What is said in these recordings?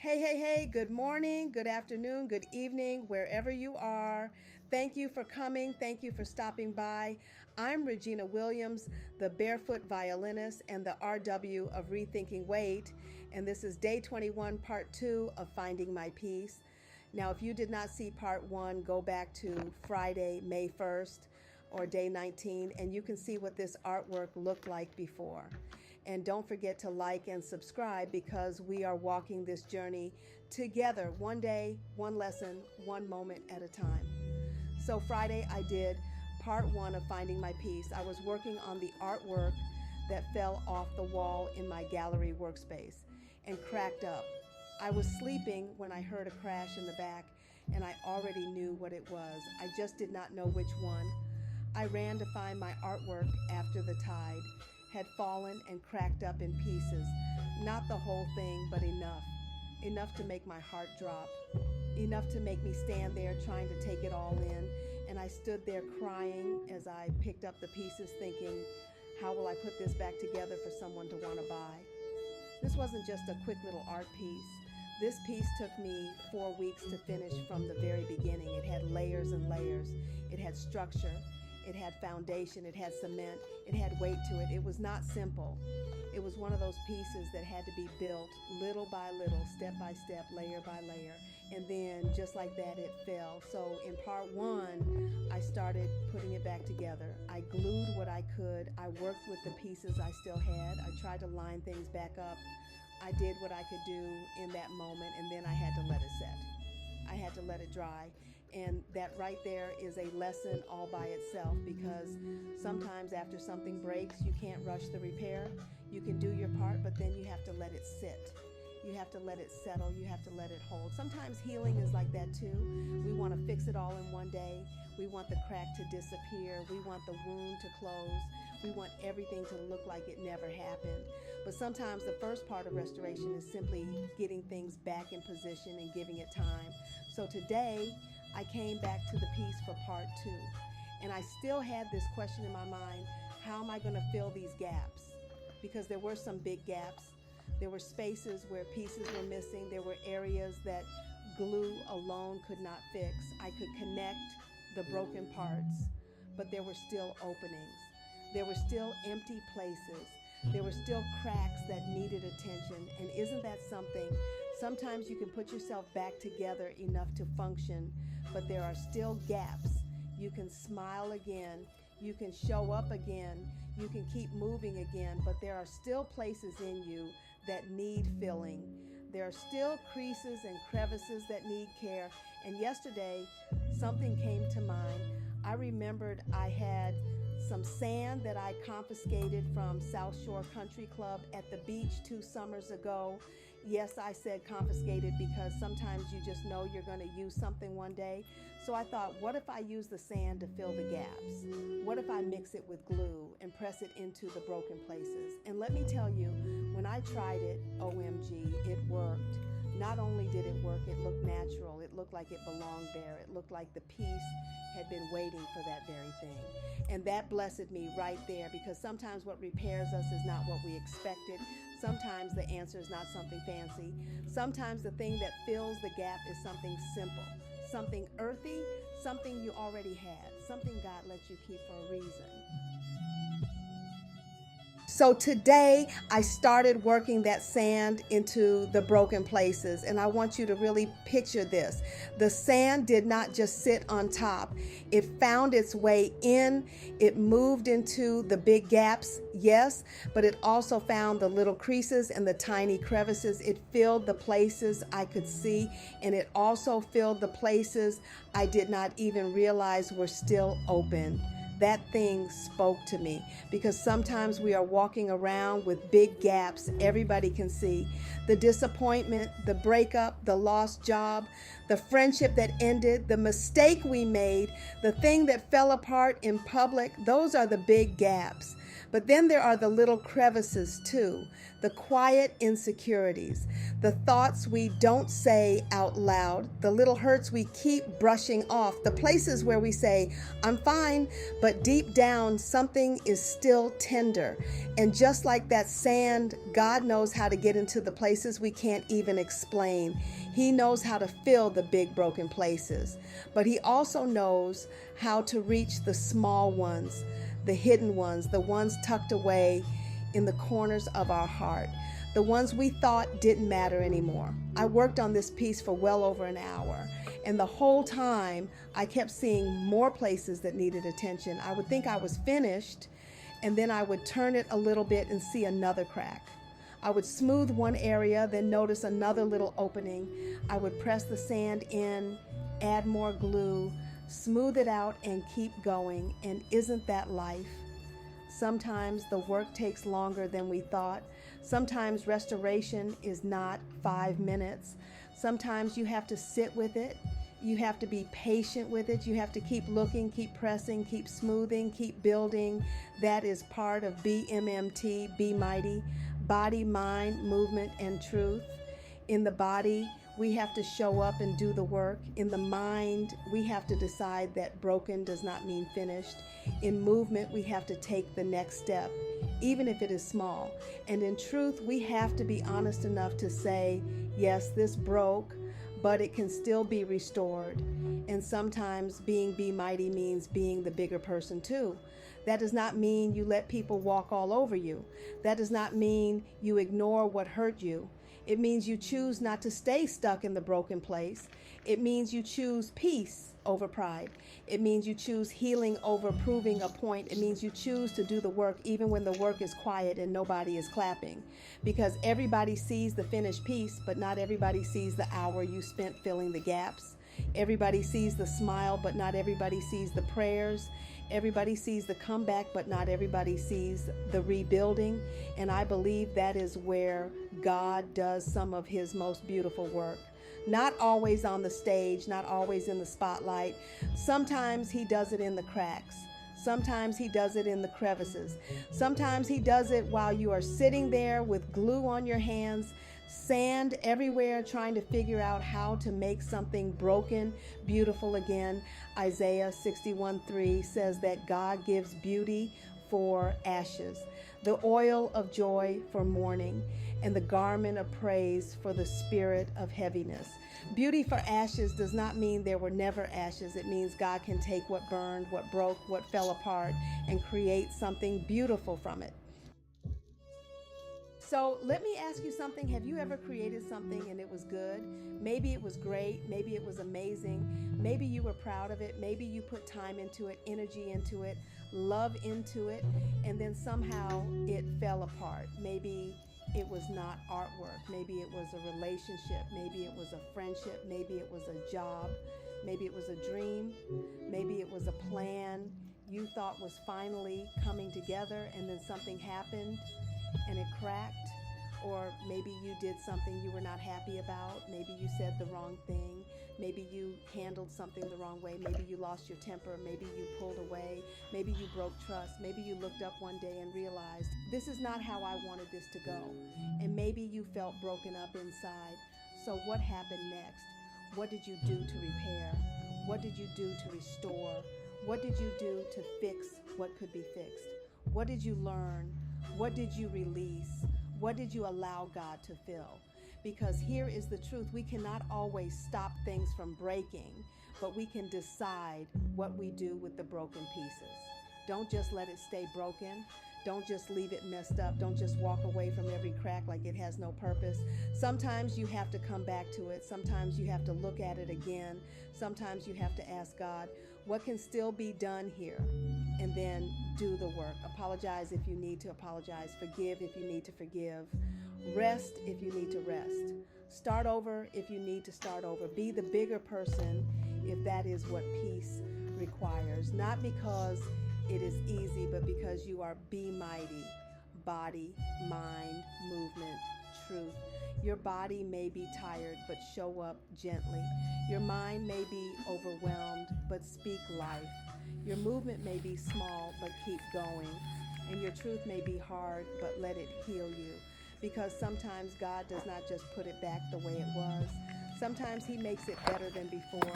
Hey, good morning, good afternoon, good evening, wherever you are. Thank you for coming. Thank you for stopping by. I'm Regina Williams, the Barefoot Violinist and the RW of Rethinking Weight, and this is day 21, part 2 of Finding My Peace. Now, if you did not see part 1, go back to Friday, May 1st or day 19, and you can see what this artwork looked like before. And don't forget to like and subscribe because we are walking this journey together, one day, one lesson, one moment at a time. So Friday I did part 1 of Finding My Peace. I was working on the artwork that fell off the wall in my gallery workspace and cracked up. I was sleeping when I heard a crash in the back and I already knew what it was. I just did not know which one. I ran to find my artwork after the tide had fallen and cracked up in pieces. Not the whole thing, but enough. Enough to make my heart drop. Enough to make me stand there trying to take it all in. And I stood there crying as I picked up the pieces thinking, how will I put this back together for someone to want to buy? This wasn't just a quick little art piece. This piece took me 4 weeks to finish from the very beginning. It had layers and layers. It had structure. It had foundation, it had cement, it had weight to it. It was not simple. It was one of those pieces that had to be built little by little, step by step, layer by layer. And then just like that, it fell. So in part 1, I started putting it back together. I glued what I could. I worked with the pieces I still had. I tried to line things back up. I did what I could do in that moment, and then I had to let it set. I had to let it dry. And that right there is a lesson all by itself, because sometimes after something breaks, you can't rush the repair. You can do your part, but then you have to let it sit. You have to let it settle. You have to let it hold. Sometimes healing is like that too. We want to fix it all in one day. We want the crack to disappear. We want the wound to close. We want everything to look like it never happened. But sometimes the first part of restoration is simply getting things back in position and giving it time. So today, I came back to the piece for part 2, and I still had this question in my mind: how am I going to fill these gaps? Because there were some big gaps. There were spaces where pieces were missing. There were areas that glue alone could not fix. I could connect the broken parts, but there were still openings. There were still empty places. There were still cracks that needed attention. And isn't that something? Sometimes you can put yourself back together enough to function, but there are still gaps. You can smile again. You can show up again. You can keep moving again, but there are still places in you that need filling. There are still creases and crevices that need care. And yesterday, something came to mind. I remembered I had some sand that I confiscated from South Shore Country Club at the beach 2 summers ago. Yes, I said confiscated because sometimes you just know you're going to use something one day. So I thought, what if I use the sand to fill the gaps? What if I mix it with glue and press it into the broken places? And let me tell you, when I tried it, OMG, it worked. Not only did it work, it looked natural. It looked like it belonged there. It looked like the piece had been waiting for that very thing. And that blessed me right there, because sometimes what repairs us is not what we expected. Sometimes the answer is not something fancy. Sometimes the thing that fills the gap is something simple, something earthy, something you already had, something God lets you keep for a reason. So today I started working that sand into the broken places, and I want you to really picture this. The sand did not just sit on top. It found its way in. It moved into the big gaps, yes, but it also found the little creases and the tiny crevices. It filled the places I could see, and it also filled the places I did not even realize were still open. That thing spoke to me, because sometimes we are walking around with big gaps everybody can see. The disappointment, the breakup, the lost job, the friendship that ended, the mistake we made, the thing that fell apart in public, those are the big gaps. But then there are the little crevices too, the quiet insecurities, the thoughts we don't say out loud, the little hurts we keep brushing off, the places where we say, I'm fine, but deep down something is still tender. And just like that sand, God knows how to get into the places we can't even explain. He knows how to fill the big broken places, but He also knows how to reach the small ones, the hidden ones, the ones tucked away in the corners of our heart, the ones we thought didn't matter anymore. I worked on this piece for well over an hour, and the whole time I kept seeing more places that needed attention. I would think I was finished, and then I would turn it a little bit and see another crack. I would smooth one area, then notice another little opening. I would press the sand in, add more glue, smooth it out, and keep going. And isn't that life? Sometimes the work takes longer than we thought. Sometimes restoration is not 5 minutes. Sometimes you have to sit with it. You have to be patient with it. You have to keep looking, keep pressing, keep smoothing, keep building. That is part of BMMT, Be Mighty. Body, mind, movement, and truth. In the body, we have to show up and do the work. In the mind, we have to decide that broken does not mean finished. In movement, we have to take the next step, even if it is small. And in truth, we have to be honest enough to say, yes, this broke, but it can still be restored. And sometimes being Be Mighty means being the bigger person too. That does not mean you let people walk all over you. That does not mean you ignore what hurt you. It means you choose not to stay stuck in the broken place. It means you choose peace over pride. It means you choose healing over proving a point. It means you choose to do the work even when the work is quiet and nobody is clapping. Because everybody sees the finished piece, but not everybody sees the hour you spent filling the gaps. Everybody sees the smile, but not everybody sees the prayers. Everybody sees the comeback, but not everybody sees the rebuilding. And I believe that is where God does some of His most beautiful work. Not always on the stage, not always in the spotlight. Sometimes He does it in the cracks. Sometimes He does it in the crevices. Sometimes He does it while you are sitting there with glue on your hands, sand everywhere, trying to figure out how to make something broken beautiful again. Isaiah 61:3 says that God gives beauty for ashes, the oil of joy for mourning, and the garment of praise for the spirit of heaviness. Beauty for ashes does not mean there were never ashes. It means God can take what burned, what broke, what fell apart, and create something beautiful from it. So let me ask you something. Have you ever created something and it was good? Maybe it was great. Maybe it was amazing. Maybe you were proud of it. Maybe you put time into it, energy into it, love into it, and then somehow it fell apart. Maybe it was not artwork. Maybe it was a relationship. Maybe it was a friendship. Maybe it was a job. Maybe it was a dream. Maybe it was a plan you thought was finally coming together, and then something happened and it cracked. Or maybe you did something you were not happy about. Maybe you said the wrong thing. Maybe you handled something the wrong way. Maybe you lost your temper. Maybe you pulled away. Maybe you broke trust. Maybe you looked up one day and realized, this is not how I wanted this to go. And maybe you felt broken up inside. So what happened next? What did you do to repair? What did you do to restore? What did you do to fix what could be fixed? What did you learn? What did you release? What did you allow God to fill? Because here is the truth. We cannot always stop things from breaking, but we can decide what we do with the broken pieces. Don't just let it stay broken. Don't just leave it messed up. Don't just walk away from every crack like it has no purpose. Sometimes you have to come back to it. Sometimes you have to look at it again. Sometimes you have to ask God, what can still be done here? And then do the work. Apologize if you need to apologize. Forgive if you need to forgive. Rest if you need to rest. Start over if you need to start over. Be the bigger person if that is what peace requires. Not because it is easy, but because you are Be Mighty. Body, mind, movement, truth. Your body may be tired, but show up gently. Your mind may be overwhelmed, but speak life. Your movement may be small, but keep going. And your truth may be hard, but let it heal you. Because sometimes God does not just put it back the way it was. Sometimes he makes it better than before.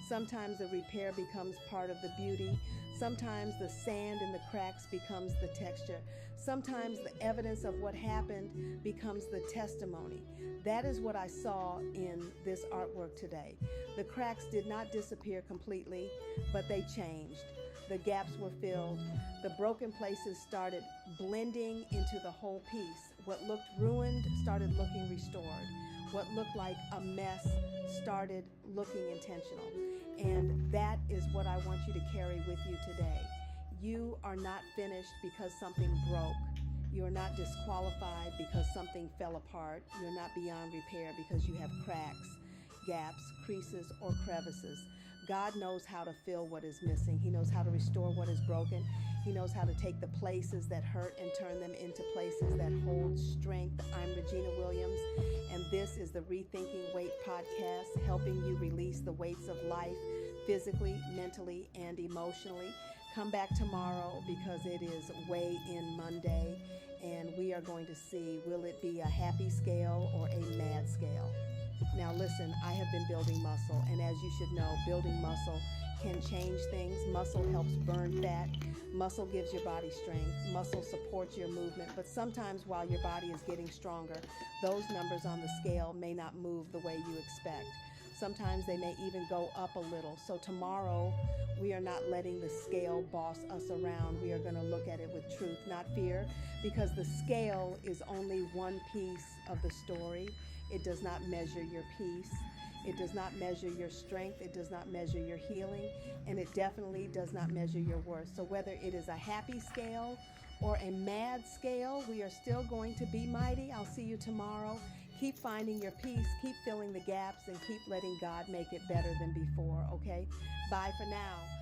Sometimes the repair becomes part of the beauty. Sometimes the sand in the cracks becomes the texture. Sometimes the evidence of what happened becomes the testimony. That is what I saw in this artwork today. The cracks did not disappear completely, but they changed. The gaps were filled. The broken places started blending into the whole piece. What looked ruined started looking restored. What looked like a mess started looking intentional. And that is what I want you to carry with you today. You are not finished because something broke. You are not disqualified because something fell apart. You're not beyond repair because you have cracks, gaps, creases, or crevices. God knows how to fill what is missing. He knows how to restore what is broken. He knows how to take the places that hurt and turn them into places that hold strength. I'm Regina Williams, and this is the Rethinking Weight podcast, helping you release the weights of life physically, mentally, and emotionally. Come back tomorrow because it is Weigh In Monday, and we are going to see, will it be a happy scale or a mad scale? Now listen, I have been building muscle, and as you should know, building muscle can change things. Muscle helps burn fat. Muscle gives your body strength. Muscle supports your movement, but sometimes while your body is getting stronger, those numbers on the scale may not move the way you expect. Sometimes they may even go up a little. So tomorrow, we are not letting the scale boss us around. We are going to look at it with truth, not fear, because the scale is only one piece of the story. It does not measure your peace. It does not measure your strength. It does not measure your healing. And it definitely does not measure your worth. So whether it is a happy scale or a mad scale, we are still going to be mighty. I'll see you tomorrow. Keep finding your peace. Keep filling the gaps and keep letting God make it better than before, okay? Bye for now.